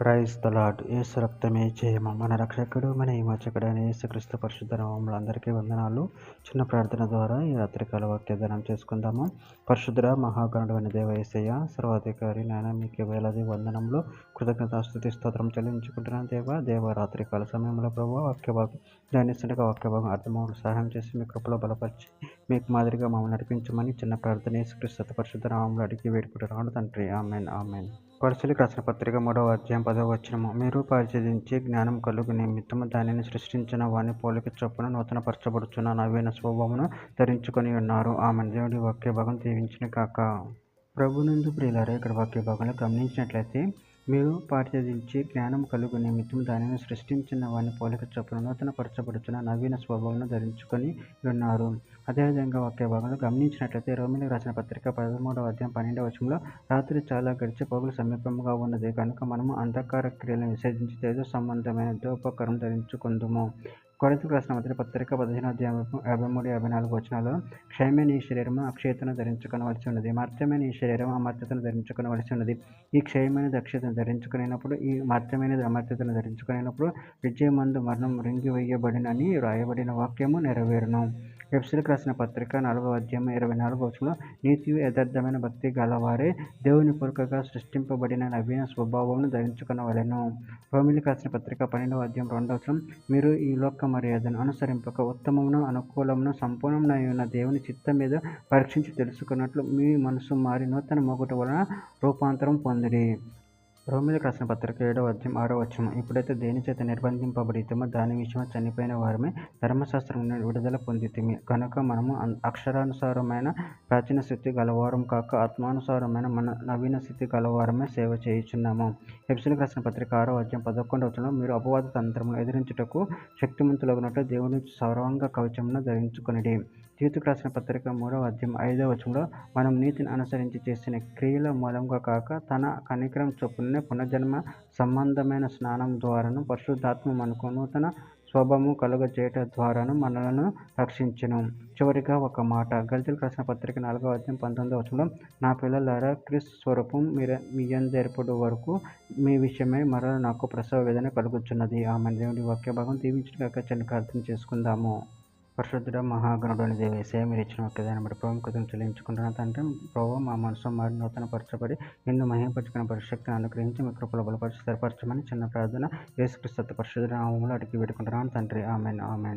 Praise the lord. యేసు రక్తమే జయము. మన రక్షకుడు, మన విమోచకుడైన యేసుక్రీస్తు పరిశుద్ధ నామములో అందరికీ వందనాలు. చిన్న ప్రార్థన ద్వారా ఈ రాత్రికాల వాక్యదానం చేసుకుందాము. పరిశుద్ధుడ మహాగణుడైన దేవ యేసయ్య, సర్వాధికారి నాయన, మీకు వేలాది వందనములు, కృతజ్ఞతాస్తుతి స్తోత్రం చెల్లించుకుంటున్నాను దేవ రాత్రికాల సమయంలో ప్రభు వాక్యభాగం ధ్యానిస్తుండగా వాక్యభాగం అర్థమవులు సహాయం చేసి మీ కృపలో బలపరిచి మీకు మాదిరిగా మమ్మల్ని నడిపించమని చిన్న ప్రార్థన యేసుక్రీస్తు పరిశుద్ధ నామములో అడిగి వేడుకుంటున్నాను తండ్రి. Amen amen. కొలస్సీలకు రాసిన పత్రిక 3వ అధ్యాయం 10వ వచనము. మీరు పరిశీలించి జ్ఞానం కలుగు నిమిత్తము దానిని సృష్టించిన వాని పోలిక చొప్పున నూతన పరచబడుచున్న నవీన స్వభావమును ధరించుకొని ఉన్నారు. ఆమె దేవుడి వాక్య భాగం దీవించిన కాక. ప్రభునందు ప్రియులారా, ఇక్కడ వాక్య భాగంలో గమనించినట్లయితే, మీరు పరిశీలించి జ్ఞానం కలుగు నిమిత్తం దానిని సృష్టించిన వాని పోలిక చొప్పున నూతన పరచబడుచున్న నవీన స్వభావమును ధరించుకొని ఉన్నారు. అదేవిధంగా వాక్య భాగంలో గమనించినట్లయితే రోమీయులకు రాసిన పత్రిక 13వ అధ్యాయం 12వ వచనంలో, రాత్రి చాలా గడిచి పగలు సమీపంగా ఉన్నది కనుక మనము అంధకార క్రియలను విసర్జించి తేజో సంబంధమైన ధూపకరం ధరించుకుందుము. కొరింథీయులకు రాసిన పత్రిక 15వ అధ్యాయం 53-54 వచనాల్లో, క్షయమైన ఈ శరీరము అక్షయతను ధరించుకొనవలసి ఉన్నది, మర్త్యమైన ఈ శరీరం అమర్త్యతను ధరించుకొనవలసి ఉన్నది. ఈ క్షయమైనది అక్షయతను ధరించుకునేటప్పుడు, ఈ మర్త్యమైనది అమర్త్యతను ధరించుకునేటప్పుడు విజయమందు మరణం మృంగివేయబడినని రాయబడిన వాక్యము నెరవేరును. ఎఫెసీయులకు రాసిన పత్రిక 4వ అధ్యాయం 24వ వచనంలో, నీతియు యథార్థమైన భక్తి గలవారే దేవుని పోలికగా సృష్టింపబడిన నవీన స్వభావమును ధరించుకొనవలెను. రోమీయులకు రాసిన పత్రిక 12వ అధ్యాయం 2వ వచనం, మీరు ఈ లోక మర్యాదను అనుసరింపక ఉత్తమమును అనుకూలమును సంపూర్ణమునైన దేవుని చిత్తం మీద పరీక్షించి తెలుసుకున్నట్లు మీ మనసు మారి నూతన మొగుట వలన రూపాంతరం పొందిడి. రోమీయులకు రాసిన పత్రిక 7వ అధ్యాయం 6వ వచనం, ఇప్పుడైతే దేని చేత నిర్బంధింపబడితేమో దాని విషయమై చనిపోయిన వారమే ధర్మశాస్త్రం నుండి విడుదల పొందితిమి కనుక మనము అక్షరానుసారమైన ప్రాచీన స్థితి గలవారం కాక ఆత్మానుసారమైన మన నవీన స్థితి గలవారమే సేవ చేయుచున్నాము. ఎఫెసీయులకు రాసిన పత్రిక 6వ అధ్యాయం 11వ వచనంలో, మీరు అపవాద తంత్రమును ఎదిరించుటకు శక్తిమంతులగునట్లు దేవుని సర్వాంగ కవచమును ధరించుకొనిడి. తీతుకు రాసిన పత్రిక 3వ అధ్యాయం 5వ వచనంలో, మనం నీతిని అనుసరించి చేసిన క్రియల మూలంగా కాక తన కనికరం చొప్పున పునర్జన్మ సంబంధమైన స్నానం ద్వారాను పరిశుద్ధాత్మ మనకు నూతన స్వభావము కలుగజేయట ద్వారాను మనలను రక్షించును. చివరిగా ఒక మాట, గలతీయులకు రాసిన పత్రిక 4వ అధ్యాయం 19వ వచనంలో, నా పిల్లలారా, క్రీస్తు స్వరూపం మీయందేర్పడు వరకు మీ విషయమై మరల నాకు ప్రసవ వేదన కలుగుచున్నది. ఆమె దేవుడి వాక్య భాగం దీవించడానికి చిన్న ప్రార్థన చేసుకుందాము. పరిశుద్ధుడ మహాగణుడైన దేవ యేసయ్య, మీరు ఇచ్చిన వాక్యదాన్ని బట్టి ప్రభు కృతజ్ఞతలు చెల్లించుకుంటున్నాను తండ్రి. ప్రభు మా మనసు మారి నూతన పరచబడి నిన్ను మహిమపరచుకున్న పరిశక్తిని అనుగ్రహించి మీ కృపలో బలపరిచి స్థిరపరచమని చిన్న ప్రార్థన యేసుక్రీస్తు పరిశుద్ధ నామములో అడిగి వేడుకుంటున్నాను తండ్రి. Amen amen.